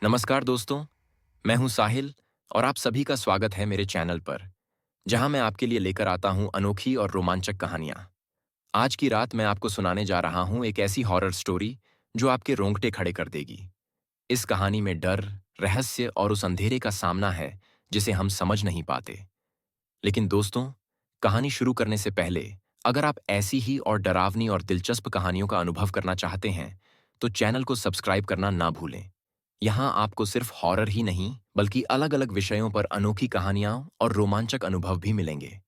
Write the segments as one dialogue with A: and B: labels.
A: नमस्कार दोस्तों, मैं हूं साहिल और आप सभी का स्वागत है मेरे चैनल पर, जहां मैं आपके लिए लेकर आता हूं अनोखी और रोमांचक कहानियां। आज की रात मैं आपको सुनाने जा रहा हूं एक ऐसी हॉरर स्टोरी जो आपके रोंगटे खड़े कर देगी। इस कहानी में डर, रहस्य और उस अंधेरे का सामना है जिसे हम समझ नहीं पाते। लेकिन दोस्तों, कहानी शुरू करने से पहले अगर आप ऐसी ही और डरावनी और दिलचस्प कहानियों का अनुभव करना चाहते हैं, तो चैनल को सब्सक्राइब करना ना भूलें। यहाँ आपको सिर्फ हॉरर ही नहीं, बल्कि अलग-अलग विषयों पर अनोखी कहानियाँ और रोमांचक अनुभव भी मिलेंगे।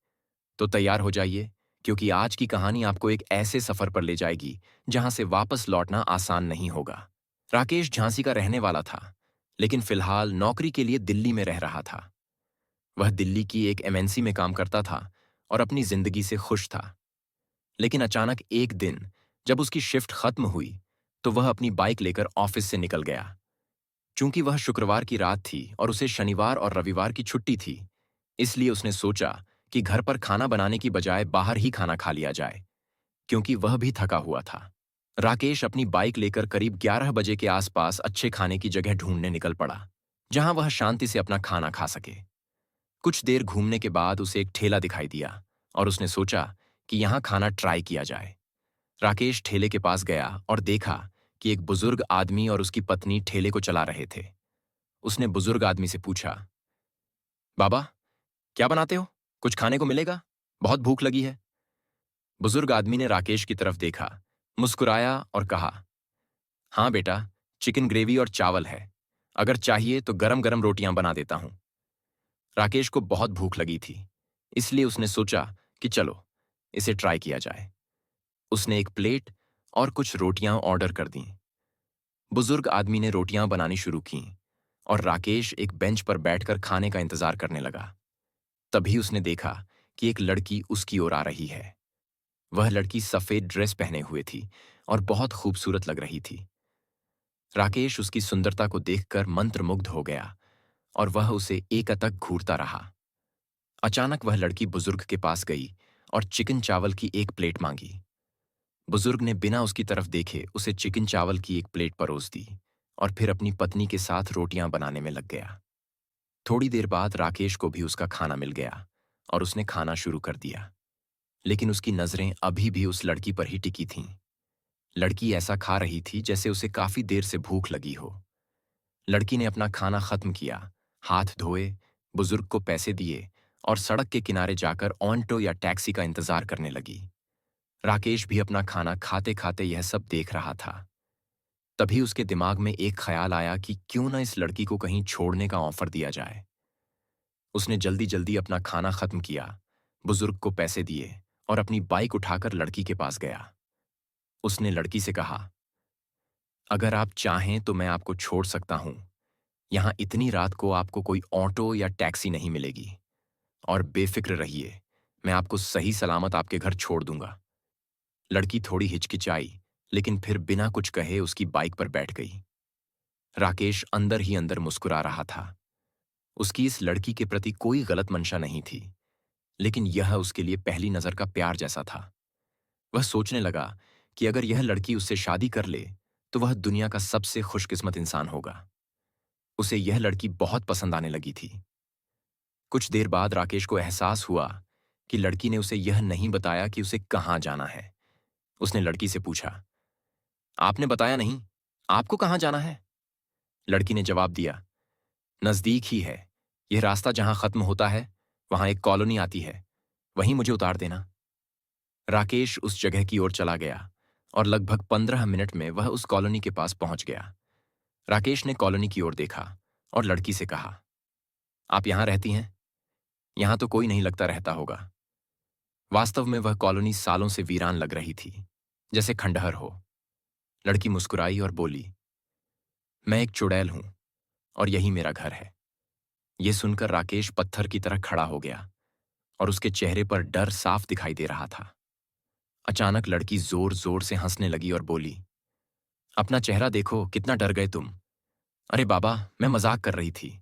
A: तो तैयार हो जाइए, क्योंकि आज की कहानी आपको एक ऐसे सफर पर ले जाएगी जहाँ से वापस लौटना आसान नहीं होगा। राकेश झांसी का रहने वाला था, लेकिन फिलहाल नौकरी के लिए दिल्ली में रह रहा था। वह दिल्ली की एक एमएनसी में काम करता था और अपनी जिंदगी से खुश था। लेकिन अचानक एक दिन जब उसकी शिफ्ट खत्म हुई, तो वह अपनी बाइक लेकर ऑफिस से निकल गया। चूंकि वह शुक्रवार की रात थी और उसे शनिवार और रविवार की छुट्टी थी, इसलिए उसने सोचा कि घर पर खाना बनाने की बजाय बाहर ही खाना खा लिया जाए, क्योंकि वह भी थका हुआ था। राकेश अपनी बाइक लेकर करीब 11 बजे के आसपास अच्छे खाने की जगह ढूंढने निकल पड़ा, जहां वह शांति से अपना खाना खा सके। कुछ देर घूमने के बाद उसे एक ठेला दिखाई दिया और उसने सोचा कि यहाँ खाना ट्राई किया जाए। राकेश ठेले के पास गया और देखा कि एक बुजुर्ग आदमी और उसकी पत्नी ठेले को चला रहे थे। उसने बुजुर्ग आदमी से पूछा, बाबा, क्या बनाते हो? कुछ खाने को मिलेगा? बहुत भूख लगी है। बुजुर्ग आदमी ने राकेश की तरफ देखा, मुस्कुराया और कहा, हाँ बेटा, चिकन ग्रेवी और चावल है। अगर चाहिए तो गरम गरम रोटियां बना देता हूं। राकेश को बहुत भूख लगी थी, इसलिए उसने सोचा कि चलो, इसे ट्राई किया जाए। उसने एक प्लेट और कुछ रोटियां ऑर्डर कर दीं। बुजुर्ग आदमी ने रोटियां बनानी शुरू कीं और राकेश एक बेंच पर बैठकर खाने का इंतजार करने लगा। तभी उसने देखा कि एक लड़की उसकी ओर आ रही है। वह लड़की सफेद ड्रेस पहने हुए थी और बहुत खूबसूरत लग रही थी। राकेश उसकी सुंदरता को देखकर मंत्रमुग्ध हो गया और वह उसे एकटक घूरता रहा। अचानक वह लड़की बुजुर्ग के पास गई और चिकन चावल की एक प्लेट मांगी। बुजुर्ग ने बिना उसकी तरफ देखे उसे चिकन चावल की एक प्लेट परोस दी और फिर अपनी पत्नी के साथ रोटियां बनाने में लग गया। थोड़ी देर बाद राकेश को भी उसका खाना मिल गया और उसने खाना शुरू कर दिया। लेकिन उसकी नजरें अभी भी उस लड़की पर ही टिकी थीं। लड़की ऐसा खा रही थी जैसे उसे काफी देर से भूख लगी हो। लड़की ने अपना खाना खत्म किया, हाथ धोए, बुजुर्ग को पैसे दिए और सड़क के किनारे जाकर ऑटो या टैक्सी का इंतजार करने लगी। राकेश भी अपना खाना खाते खाते यह सब देख रहा था। तभी उसके दिमाग में एक ख्याल आया कि क्यों ना इस लड़की को कहीं छोड़ने का ऑफर दिया जाए। उसने जल्दी जल्दी अपना खाना खत्म किया, बुजुर्ग को पैसे दिए और अपनी बाइक उठाकर लड़की के पास गया। उसने लड़की से कहा, अगर आप चाहें तो मैं आपको छोड़ सकता हूं। यहां इतनी रात को आपको कोई ऑटो या टैक्सी नहीं मिलेगी। और बेफिक्र रहिए, मैं आपको सही सलामत आपके घर छोड़ दूंगा। लड़की थोड़ी हिचकिचाई, लेकिन फिर बिना कुछ कहे उसकी बाइक पर बैठ गई। राकेश अंदर ही अंदर मुस्कुरा रहा था। उसकी इस लड़की के प्रति कोई गलत मंशा नहीं थी, लेकिन यह उसके लिए पहली नजर का प्यार जैसा था। वह सोचने लगा कि अगर यह लड़की उससे शादी कर ले, तो वह दुनिया का सबसे खुशकिस्मत इंसान होगा। उसे यह लड़की बहुत पसंद आने लगी थी। कुछ देर बाद राकेश को एहसास हुआ कि लड़की ने उसे यह नहीं बताया कि उसे कहाँ जाना है। उसने लड़की से पूछा, आपने बताया नहीं, आपको कहाँ जाना है? लड़की ने जवाब दिया, नजदीक ही है। यह रास्ता जहां खत्म होता है, वहां एक कॉलोनी आती है, वहीं मुझे उतार देना। राकेश उस जगह की ओर चला गया और लगभग 15 मिनट में वह उस कॉलोनी के पास पहुंच गया। राकेश ने कॉलोनी की ओर देखा और लड़की से कहा, आप यहां रहती हैं? यहां तो कोई नहीं लगता रहता होगा। वास्तव में वह कॉलोनी सालों से वीरान लग रही थी, जैसे खंडहर हो। लड़की मुस्कुराई और बोली, मैं एक चुड़ैल हूं और यही मेरा घर है। यह सुनकर राकेश पत्थर की तरह खड़ा हो गया और उसके चेहरे पर डर साफ दिखाई दे रहा था। अचानक लड़की जोर जोर से हंसने लगी और बोली, अपना चेहरा देखो, कितना डर गए तुम। अरे बाबा, मैं मजाक कर रही थी।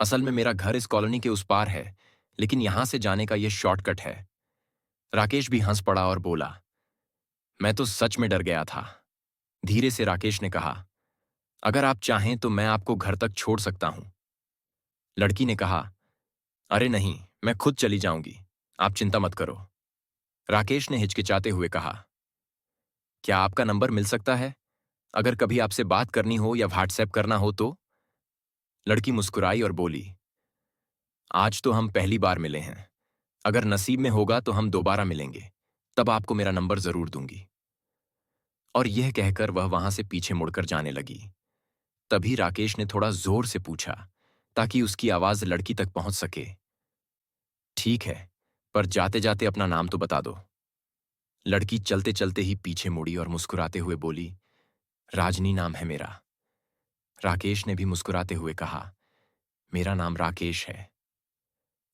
A: असल में मेरा घर इस कॉलोनी के उस पार है, लेकिन यहां से जाने का यह शॉर्टकट है। राकेश भी हंस पड़ा और बोला, मैं तो सच में डर गया था। धीरे से राकेश ने कहा, अगर आप चाहें तो मैं आपको घर तक छोड़ सकता हूं। लड़की ने कहा, अरे नहीं, मैं खुद चली जाऊंगी, आप चिंता मत करो। राकेश ने हिचकिचाते हुए कहा, क्या आपका नंबर मिल सकता है? अगर कभी आपसे बात करनी हो या व्हाट्सएप करना हो तो? लड़की मुस्कुराई और बोली, आज तो हम पहली बार मिले हैं। अगर नसीब में होगा तो हम दोबारा मिलेंगे, तब आपको मेरा नंबर जरूर दूंगी। और यह कहकर वह वहां से पीछे मुड़कर जाने लगी। तभी राकेश ने थोड़ा जोर से पूछा, ताकि उसकी आवाज लड़की तक पहुंच सके, ठीक है, पर जाते जाते अपना नाम तो बता दो। लड़की चलते चलते ही पीछे मुड़ी और मुस्कुराते हुए बोली, राजनी नाम है मेरा। राकेश ने भी मुस्कुराते हुए कहा, मेरा नाम राकेश है।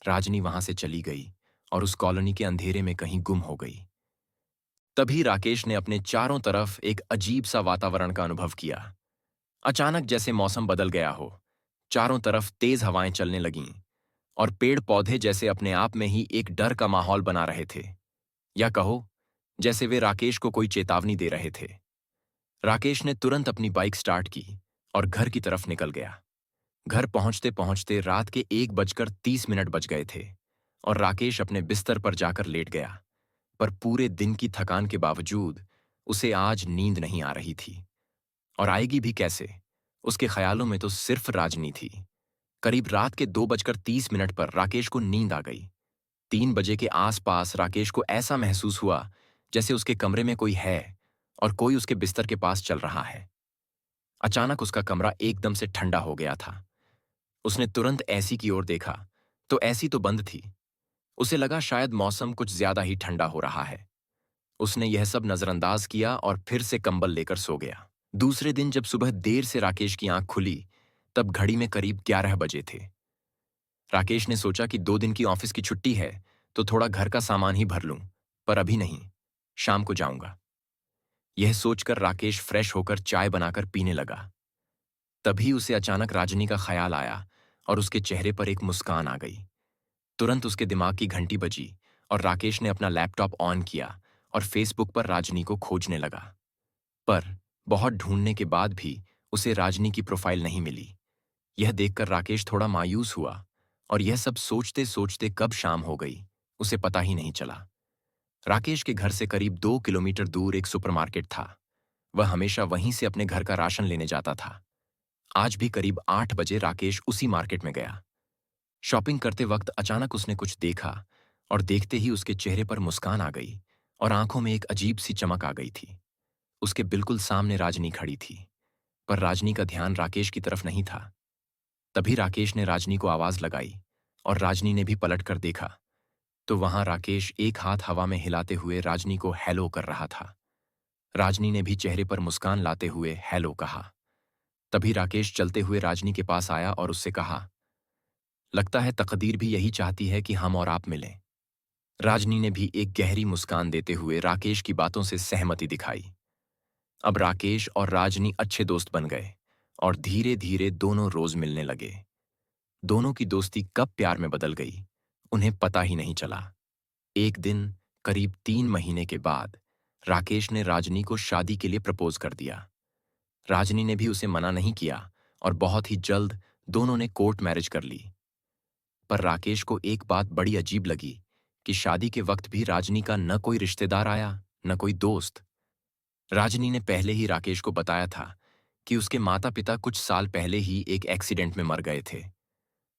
A: राजनी वहां से चली गई और उस कॉलोनी के अंधेरे में कहीं गुम हो गई। तभी राकेश ने अपने चारों तरफ एक अजीब सा वातावरण का अनुभव किया। अचानक जैसे मौसम बदल गया हो, चारों तरफ तेज हवाएं चलने लगीं और पेड़ पौधे जैसे अपने आप में ही एक डर का माहौल बना रहे थे, या कहो जैसे वे राकेश को कोई चेतावनी दे रहे थे। राकेश ने तुरंत अपनी बाइक स्टार्ट की और घर की तरफ निकल गया। घर पहुंचते पहुंचते रात के 1:30 बज गए थे और राकेश अपने बिस्तर पर जाकर लेट गया। पर पूरे दिन की थकान के बावजूद उसे आज नींद नहीं आ रही थी, और आएगी भी कैसे? उसके ख्यालों में तो सिर्फ राजनी थी। करीब रात के 2:30 पर राकेश को नींद आ गई। 3 बजे के आसपास राकेश को ऐसा महसूस हुआ जैसे उसके कमरे में कोई है और कोई उसके बिस्तर के पास चल रहा है। अचानक उसका कमरा एकदम से ठंडा हो गया था। उसने तुरंत ऐसी की ओर देखा तो ऐसी तो बंद थी। उसे लगा शायद मौसम कुछ ज्यादा ही ठंडा हो रहा है। उसने यह सब नजरअंदाज किया और फिर से कंबल लेकर सो गया। दूसरे दिन जब सुबह देर से राकेश की आंख खुली, तब घड़ी में करीब 11 बजे थे। राकेश ने सोचा कि 2 दिन की ऑफिस की छुट्टी है तो थोड़ा घर का सामान ही भर लूं, पर अभी नहीं, शाम को जाऊंगा। यह सोचकर राकेश फ्रेश होकर चाय बनाकर पीने लगा। तभी उसे अचानक राजनी का ख्याल आया और उसके चेहरे पर एक मुस्कान आ गई। तुरंत उसके दिमाग की घंटी बजी और राकेश ने अपना लैपटॉप ऑन किया और फेसबुक पर राजनी को खोजने लगा। पर बहुत ढूंढने के बाद भी उसे राजनी की प्रोफाइल नहीं मिली। यह देखकर राकेश थोड़ा मायूस हुआ और यह सब सोचते सोचते कब शाम हो गई उसे पता ही नहीं चला। राकेश के घर से करीब 2 किलोमीटर दूर एक सुपरमार्केट था। वह हमेशा वहीं से अपने घर का राशन लेने जाता था। आज भी करीब 8 बजे राकेश उसी मार्केट में गया। शॉपिंग करते वक्त अचानक उसने कुछ देखा और देखते ही उसके चेहरे पर मुस्कान आ गई और आंखों में एक अजीब सी चमक आ गई थी। उसके बिल्कुल सामने राजनी खड़ी थी, पर राजनी का ध्यान राकेश की तरफ नहीं था। तभी राकेश ने राजनी को आवाज लगाई और राजनी ने भी पलट कर देखा तो वहां राकेश एक हाथ हवा में हिलाते हुए राजनी को हेलो कर रहा था। राजनी ने भी चेहरे पर मुस्कान लाते हुए हेलो कहा। तभी राकेश चलते हुए राजनी के पास आया और उससे कहा, लगता है तकदीर भी यही चाहती है कि हम और आप मिलें। राजनी ने भी एक गहरी मुस्कान देते हुए राकेश की बातों से सहमति दिखाई। अब राकेश और राजनी अच्छे दोस्त बन गए और धीरे धीरे दोनों रोज मिलने लगे। दोनों की दोस्ती कब प्यार में बदल गई उन्हें पता ही नहीं चला। एक दिन करीब 3 महीने के बाद राकेश ने राजनी को शादी के लिए प्रपोज कर दिया। राजनी ने भी उसे मना नहीं किया और बहुत ही जल्द दोनों ने कोर्ट मैरिज कर ली। पर राकेश को एक बात बड़ी अजीब लगी कि शादी के वक्त भी राजनी का न कोई रिश्तेदार आया न कोई दोस्त। राजनी ने पहले ही राकेश को बताया था कि उसके माता पिता कुछ साल पहले ही एक एक्सीडेंट में मर गए थे।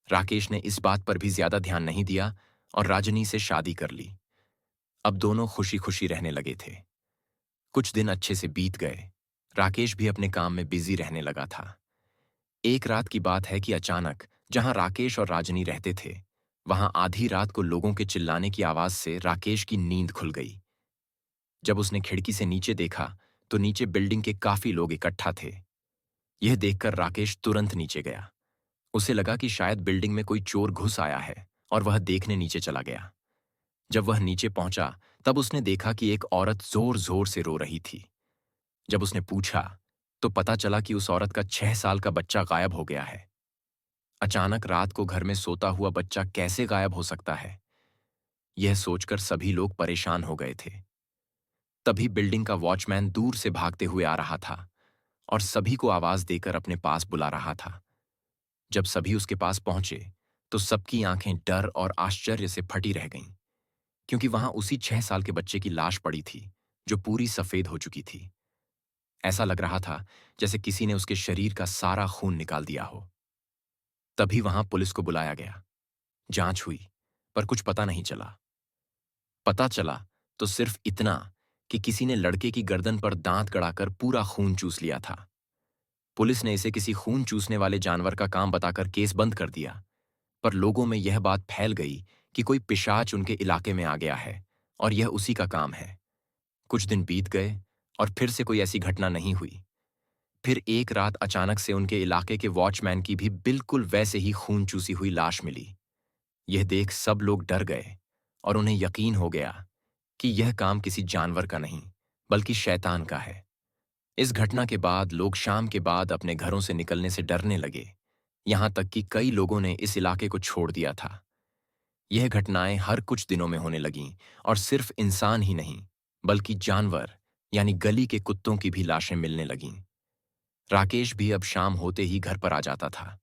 A: राकेश ने इस बात पर भी ज्यादा ध्यान नहीं दिया और राजनी से शादी कर ली। अब दोनों खुशी खुशी रहने लगे थे। कुछ दिन अच्छे से बीत गए। राकेश भी अपने काम में बिजी रहने लगा था। एक रात की बात है कि अचानक जहां राकेश और राजनी रहते थे, वहां आधी रात को लोगों के चिल्लाने की आवाज से राकेश की नींद खुल गई। जब उसने खिड़की से नीचे देखा तो नीचे बिल्डिंग के काफी लोग इकट्ठा थे। यह देखकर राकेश तुरंत नीचे गया। उसे लगा कि शायद बिल्डिंग में कोई चोर घुस आया है और वह देखने नीचे चला गया। जब वह नीचे पहुंचा तब उसने देखा कि एक औरत जोर जोर से रो रही थी। जब उसने पूछा तो पता चला कि उस औरत का 6 साल का बच्चा गायब हो गया है। अचानक रात को घर में सोता हुआ बच्चा कैसे गायब हो सकता है, यह सोचकर सभी लोग परेशान हो गए थे। तभी बिल्डिंग का वॉचमैन दूर से भागते हुए आ रहा था और सभी को आवाज देकर अपने पास बुला रहा था। जब सभी उसके पास पहुंचे तो सबकी आंखें डर और आश्चर्य से फटी रह गईं, क्योंकि वहां उसी 6 साल के बच्चे की लाश पड़ी थी, जो पूरी सफेद हो चुकी थी। ऐसा लग रहा था जैसे किसी ने उसके शरीर का सारा खून निकाल दिया हो। तभी वहां पुलिस को बुलाया गया। जांच हुई, पर कुछ पता नहीं चला। पता चला तो सिर्फ इतना कि किसी ने लड़के की गर्दन पर दांत गड़ाकर पूरा खून चूस लिया था। पुलिस ने इसे किसी खून चूसने वाले जानवर का काम बताकर केस बंद कर दिया, पर लोगों में यह बात फैल गई कि कोई पिशाच उनके इलाके में आ गया है और यह उसी का काम है। कुछ दिन बीत गए और फिर से कोई ऐसी घटना नहीं हुई। फिर एक रात अचानक से उनके इलाके के वॉचमैन की भी बिल्कुल वैसे ही खून चूसी हुई लाश मिली। यह देख सब लोग डर गए और उन्हें यकीन हो गया कि यह काम किसी जानवर का नहीं, बल्कि शैतान का है। इस घटना के बाद लोग शाम के बाद अपने घरों से निकलने से डरने लगे, यहां तक कि कई लोगों ने इस इलाके को छोड़ दिया था। यह घटनाएं हर कुछ दिनों में होने लगीं और सिर्फ इंसान ही नहीं, बल्कि जानवर यानी गली के कुत्तों की भी लाशें मिलने लगीं। राकेश भी अब शाम होते ही घर पर आ जाता था,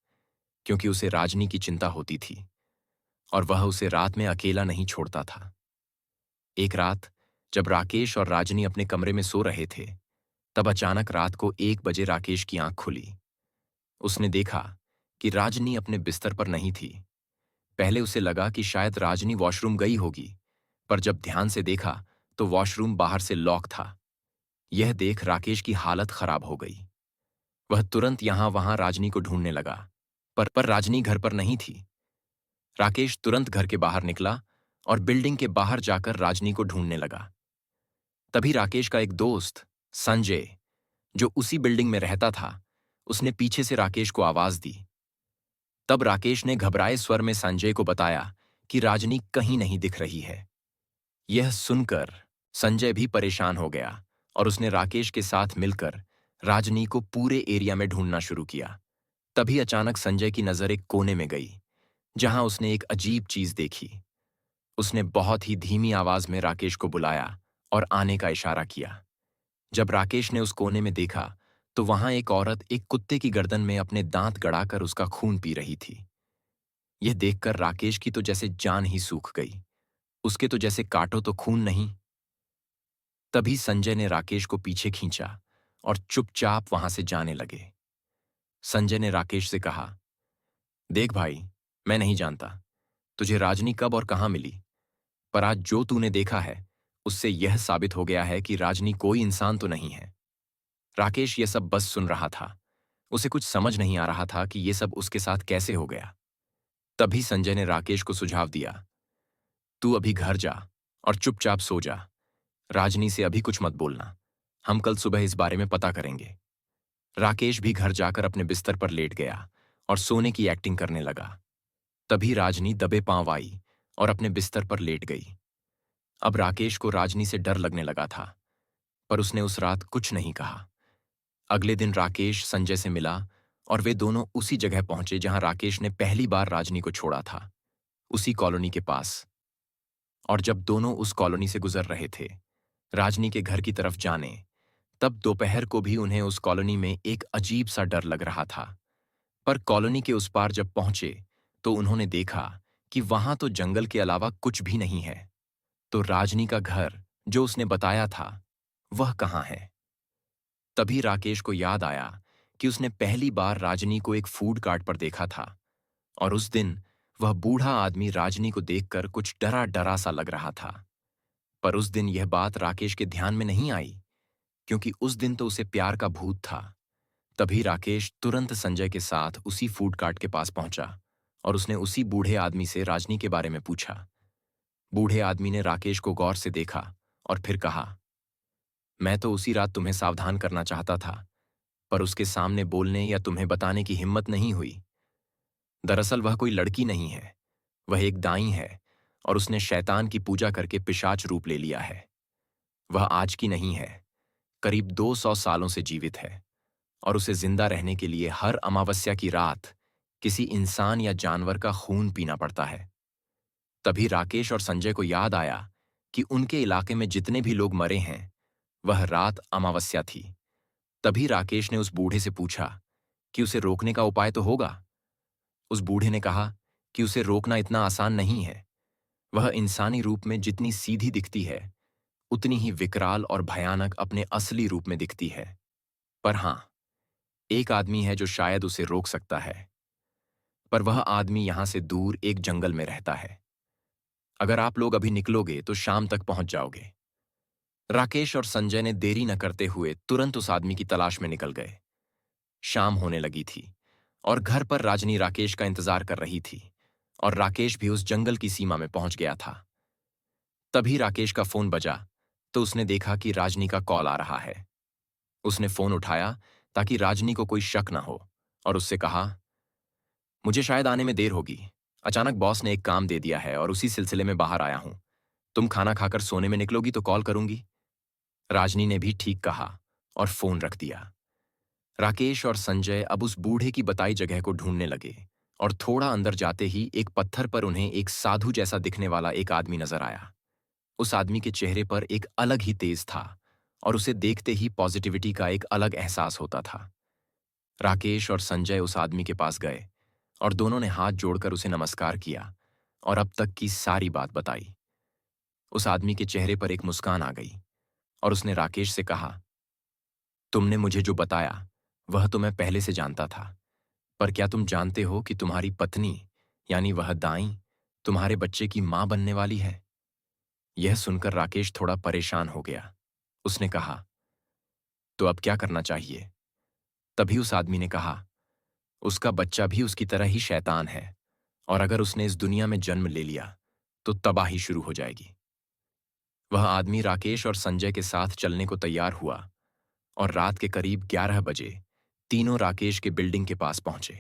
A: क्योंकि उसे राजनी की चिंता होती थी और वह उसे रात में अकेला नहीं छोड़ता था। एक रात जब राकेश और राजनी अपने कमरे में सो रहे थे, तब अचानक रात को 1 बजे राकेश की आंख खुली। उसने देखा कि राजनी अपने बिस्तर पर नहीं थी। पहले उसे लगा कि शायद राजनी वॉशरूम गई होगी, पर जब ध्यान से देखा तो वॉशरूम बाहर से लॉक था। यह देख राकेश की हालत खराब हो गई। वह तुरंत यहां वहां राजनी को ढूंढने लगा, पर राजनी घर पर नहीं थी। राकेश तुरंत घर के बाहर निकला और बिल्डिंग के बाहर जाकर राजनी को ढूंढने लगा। तभी राकेश का एक दोस्त संजय, जो उसी बिल्डिंग में रहता था, उसने पीछे से राकेश को आवाज दी। तब राकेश ने घबराए स्वर में संजय को बताया कि राजनी कहीं नहीं दिख रही है। यह सुनकर संजय भी परेशान हो गया और उसने राकेश के साथ मिलकर राजनी को पूरे एरिया में ढूंढना शुरू किया। तभी अचानक संजय की नजर एक कोने में गई, जहां उसने एक अजीब चीज देखी। उसने बहुत ही धीमी आवाज में राकेश को बुलाया और आने का इशारा किया। जब राकेश ने उस कोने में देखा तो वहां एक औरत एक कुत्ते की गर्दन में अपने दांत गड़ाकर उसका खून पी रही थी। यह देखकर राकेश की तो जैसे जान ही सूख गई। उसके तो जैसे काटो तो खून नहीं। तभी संजय ने राकेश को पीछे खींचा और चुपचाप वहां से जाने लगे। संजय ने राकेश से कहा, देख भाई, मैं नहीं जानता तुझे राजनी कब और कहां मिली, पर आज जो तूने देखा है उससे यह साबित हो गया है कि राजनी कोई इंसान तो नहीं है। राकेश ये सब बस सुन रहा था। उसे कुछ समझ नहीं आ रहा था कि ये सब उसके साथ कैसे हो गया। तभी संजय ने राकेश को सुझाव दिया, तू अभी घर जा और चुपचाप सो जा। राजनी से अभी कुछ मत बोलना। हम कल सुबह इस बारे में पता करेंगे। राकेश भी घर जाकर अपने बिस्तर पर लेट गया और सोने की एक्टिंग करने लगा। तभी राजनी दबे पांव आई और अपने बिस्तर पर लेट गई। अब राकेश को राजनी से डर लगने लगा था, पर उसने उस रात कुछ नहीं कहा। अगले दिन राकेश संजय से मिला और वे दोनों उसी जगह पहुंचे जहां राकेश ने पहली बार राजनी को छोड़ा था, उसी कॉलोनी के पास। और जब दोनों उस कॉलोनी से गुजर रहे थे राजनी के घर की तरफ जाने, तब दोपहर को भी उन्हें उस कॉलोनी में एक अजीब सा डर लग रहा था। पर कॉलोनी के उस पार जब पहुंचे तो उन्होंने देखा कि वहां तो जंगल के अलावा कुछ भी नहीं है। तो राजनी का घर जो उसने बताया था, वह कहाँ है? तभी राकेश को याद आया कि उसने पहली बार राजनी को एक फूड कार्ट पर देखा था और उस दिन वह बूढ़ा आदमी राजनी को देखकर कुछ डरा डरा सा लग रहा था। पर उस दिन यह बात राकेश के ध्यान में नहीं आई, क्योंकि उस दिन तो उसे प्यार का भूत था। तभी राकेश तुरंत संजय के साथ उसी फूड कार्ट के पास पहुंचा और उसने उसी बूढ़े आदमी से राजनी के बारे में पूछा। बूढ़े आदमी ने राकेश को गौर से देखा और फिर कहा, मैं तो उसी रात तुम्हें सावधान करना चाहता था, पर उसके सामने बोलने या तुम्हें बताने की हिम्मत नहीं हुई। दरअसल वह कोई लड़की नहीं है, वह एक दाई है और उसने शैतान की पूजा करके पिशाच रूप ले लिया है। वह आज की नहीं है, करीब 200 सालों से जीवित है और उसे जिंदा रहने के लिए हर अमावस्या की रात किसी इंसान या जानवर का खून पीना पड़ता है। तभी राकेश और संजय को याद आया कि उनके इलाके में जितने भी लोग मरे हैं, वह रात अमावस्या थी। तभी राकेश ने उस बूढ़े से पूछा कि उसे रोकने का उपाय तो होगा। उस बूढ़े ने कहा कि उसे रोकना इतना आसान नहीं है। वह इंसानी रूप में जितनी सीधी दिखती है, उतनी ही विकराल और भयानक अपने असली रूप में दिखती है। पर हां, एक आदमी है जो शायद उसे रोक सकता है। पर वह आदमी यहां से दूर एक जंगल में रहता है। अगर आप लोग अभी निकलोगे तो शाम तक पहुंच जाओगे। राकेश और संजय ने देरी न करते हुए तुरंत उस आदमी की तलाश में निकल गए। शाम होने लगी थी और घर पर राजनी राकेश का इंतजार कर रही थी और राकेश भी उस जंगल की सीमा में पहुंच गया था। तभी राकेश का फोन बजा तो उसने देखा कि राजनी का कॉल आ रहा है। उसने फोन उठाया ताकि राजनी को कोई शक न हो और उससे कहा, मुझे शायद आने में देर होगी। अचानक बॉस ने एक काम दे दिया है और उसी सिलसिले में बाहर आया हूं। तुम खाना खाकर सोने में निकलोगी तो कॉल करूंगी। राजनी ने भी ठीक कहा और फोन रख दिया। राकेश और संजय अब उस बूढ़े की बताई जगह को ढूंढने लगे और थोड़ा अंदर जाते ही एक पत्थर पर उन्हें एक साधु जैसा दिखने वाला एक आदमी नजर आया। उस आदमी के चेहरे पर एक अलग ही तेज था और उसे देखते ही पॉजिटिविटी का एक अलग एहसास होता था। राकेश और संजय उस आदमी के पास गए और दोनों ने हाथ जोड़कर उसे नमस्कार किया और अब तक की सारी बात बताई। उस आदमी के चेहरे पर एक मुस्कान आ गई और उसने राकेश से कहा, तुमने मुझे जो बताया वह तो मैं पहले से जानता था, पर क्या तुम जानते हो कि तुम्हारी पत्नी यानी वह दाई तुम्हारे बच्चे की मां बनने वाली है? यह सुनकर राकेश थोड़ा परेशान हो गया। उसने कहा, तो अब क्या करना चाहिए? तभी उस आदमी ने कहा, उसका बच्चा भी उसकी तरह ही शैतान है और अगर उसने इस दुनिया में जन्म ले लिया तो तबाही शुरू हो जाएगी। वह आदमी राकेश और संजय के साथ चलने को तैयार हुआ और रात के करीब 11 बजे तीनों राकेश के बिल्डिंग के पास पहुंचे।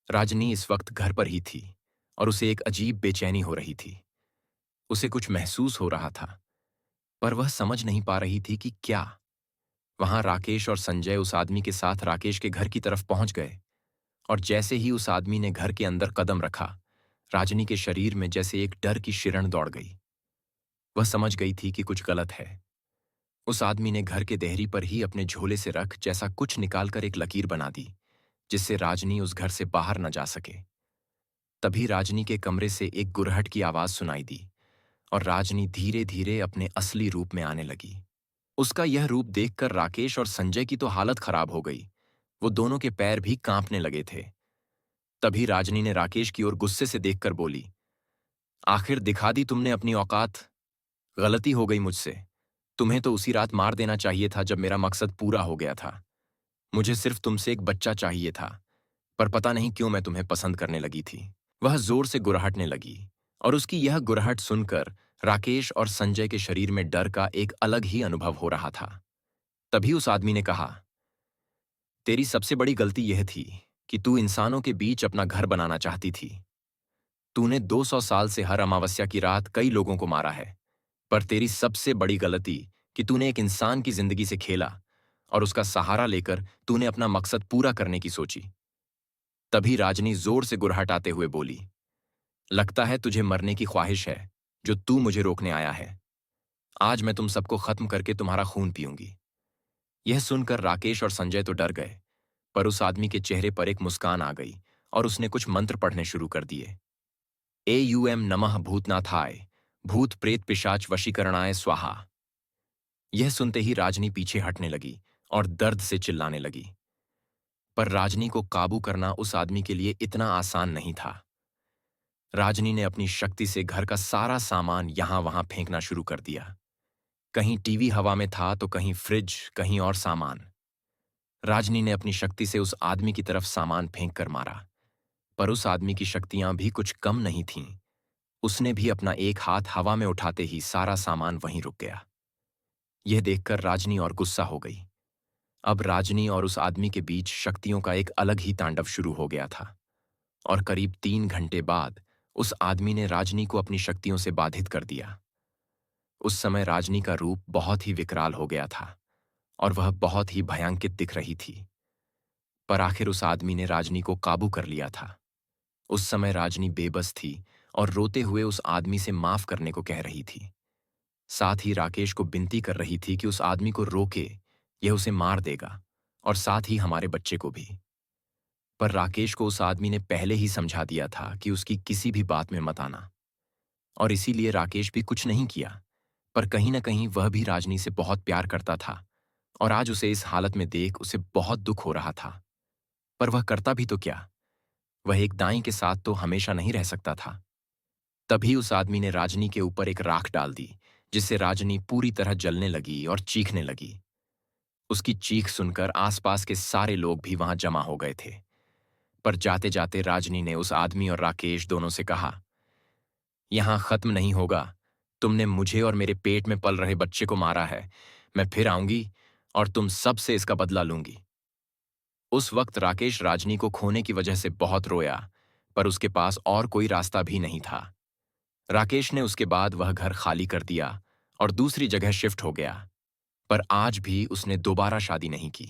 A: राजनी इस वक्त घर पर ही थी और उसे एक अजीब बेचैनी हो रही थी। उसे कुछ महसूस हो रहा था, पर वह समझ नहीं पा रही थी कि क्या। वहां राकेश और संजय उस आदमी के साथ राकेश के घर की तरफ पहुंच गए और जैसे ही उस आदमी ने घर के अंदर कदम रखा, राजनी के शरीर में जैसे एक डर की शिरण दौड़ गई। वह समझ गई थी कि कुछ गलत है। उस आदमी ने घर के देहरी पर ही अपने झोले से रख जैसा कुछ निकालकर एक लकीर बना दी, जिससे राजनी उस घर से बाहर न जा सके। तभी राजनी के कमरे से एक गुरहट की आवाज सुनाई दी और राजनी धीरे धीरे अपने असली रूप में आने लगी। उसका यह रूप देखकर राकेश और संजय की तो हालत खराब हो गई। वो दोनों के पैर भी कांपने लगे थे। तभी राजनी ने राकेश की ओर गुस्से से देखकर बोली, आखिर दिखा दी तुमने अपनी औकात। गलती हो गई मुझसे। तुम्हें तो उसी रात मार देना चाहिए था जब मेरा मकसद पूरा हो गया था। मुझे सिर्फ तुमसे एक बच्चा चाहिए था, पर पता नहीं क्यों मैं तुम्हें पसंद करने लगी थी। वह जोर से गुर्राहटने लगी और उसकी यह गुर्राहट सुनकर राकेश और संजय के शरीर में डर का एक अलग ही अनुभव हो रहा था। तभी उस आदमी ने कहा, तेरी सबसे बड़ी गलती यह थी कि तू इंसानों के बीच अपना घर बनाना चाहती थी। तूने 200 साल से हर अमावस्या की रात कई लोगों को मारा है, पर तेरी सबसे बड़ी गलती कि तूने एक इंसान की जिंदगी से खेला और उसका सहारा लेकर तूने अपना मकसद पूरा करने की सोची। तभी राजनी जोर से गुर्राहटाते हुए बोली, लगता है तुझे मरने की ख्वाहिश है जो तू मुझे रोकने आया है। आज मैं तुम सबको खत्म करके तुम्हारा खून पीऊंगी। यह सुनकर राकेश और संजय तो डर गए, पर उस आदमी के चेहरे पर एक मुस्कान आ गई और उसने कुछ मंत्र पढ़ने शुरू कर दिए। एयुएम नमः भूतनाथाय, भूत प्रेत पिशाच वशीकरणाय स्वाहा। यह सुनते ही राजनी पीछे हटने लगी और दर्द से चिल्लाने लगी। पर राजनी को काबू करना उस आदमी के लिए इतना आसान नहीं था। राजनी ने अपनी शक्ति से घर का सारा सामान यहां वहां फेंकना शुरू कर दिया। कहीं टीवी हवा में था तो कहीं फ्रिज, कहीं और सामान। राजनी ने अपनी शक्ति से उस आदमी की तरफ सामान फेंक कर मारा, पर उस आदमी की शक्तियां भी कुछ कम नहीं थीं। उसने भी अपना एक हाथ हवा में उठाते ही सारा सामान वहीं रुक गया। यह देखकर राजनी और गुस्सा हो गई। अब राजनी और उस आदमी के बीच शक्तियों का एक अलग ही तांडव शुरू हो गया था और करीब 3 घंटे बाद उस आदमी ने राजनी को अपनी शक्तियों से बाधित कर दिया। उस समय राजनी का रूप बहुत ही विकराल हो गया था और वह बहुत ही भयंकित दिख रही थी। पर आखिर उस आदमी ने राजनी को काबू कर लिया था। उस समय राजनी बेबस थी और रोते हुए उस आदमी से माफ करने को कह रही थी। साथ ही राकेश को विनती कर रही थी कि उस आदमी को रोके, यह उसे मार देगा। और साथ ही हमारे बच्चे को भी। पर राकेश को उस आदमी ने पहले ही समझा दिया था कि उसकी किसी भी बात में मत आना, और इसीलिए राकेश भी कुछ नहीं किया। पर कहीं न कहीं वह भी राजनी से बहुत प्यार करता था, और आज उसे इस हालत में देख उसे बहुत दुख हो रहा था। पर वह करता भी तो क्या? वह एक दाई के साथ तो हमेशा नहीं रह सकता था। तभी उस आदमी ने राजनी के ऊपर एक राख डाल दी, जिससे राजनी पूरी तरह जलने लगी और चीखने लगी। उसकी चीख सुनकर आसपास के सारे लोग भी वहां जमा हो गए थे। पर जाते जाते राजनी ने उस आदमी और राकेश दोनों से कहा, यहां खत्म नहीं होगा। तुमने मुझे और मेरे पेट में पल रहे बच्चे को मारा है। मैं फिर आऊंगी और तुम सबसे इसका बदला लूंगी। उस वक्त राकेश राजनी को खोने की वजह से बहुत रोया, पर उसके पास और कोई रास्ता भी नहीं था। राकेश ने उसके बाद वह घर खाली कर दिया और दूसरी जगह शिफ्ट हो गया। पर आज भी उसने दोबारा शादी नहीं की।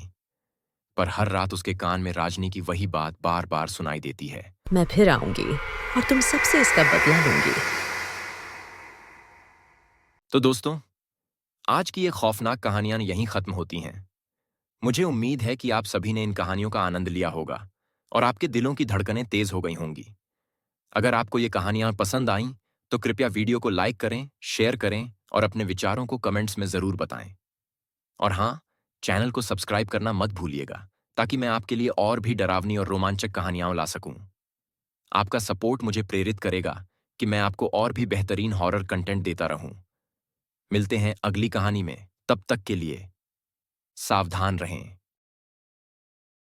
A: पर हर रात उसके कान में राजनी की वही बात बार बार सुनाई देती है।
B: मैं फिर आऊंगी और तुम सबसे इसका बदला लूंगी।
A: तो दोस्तों, आज की ये खौफनाक कहानियां यहीं खत्म होती हैं। मुझे उम्मीद है कि आप सभी ने इन कहानियों का आनंद लिया होगा और आपके दिलों की धड़कनें तेज हो गई होंगी। अगर आपको ये कहानियां पसंद आईं, तो कृपया वीडियो को लाइक करें, शेयर करें और अपने विचारों को कमेंट्स में ज़रूर बताएं। और हाँ, चैनल को सब्सक्राइब करना मत भूलिएगा, ताकि मैं आपके लिए और भी डरावनी और रोमांचक कहानियां ला सकूं। आपका सपोर्ट मुझे प्रेरित करेगा कि मैं आपको और भी बेहतरीन हॉरर कंटेंट देता रहूं। मिलते हैं अगली कहानी में, तब तक के लिए सावधान रहें।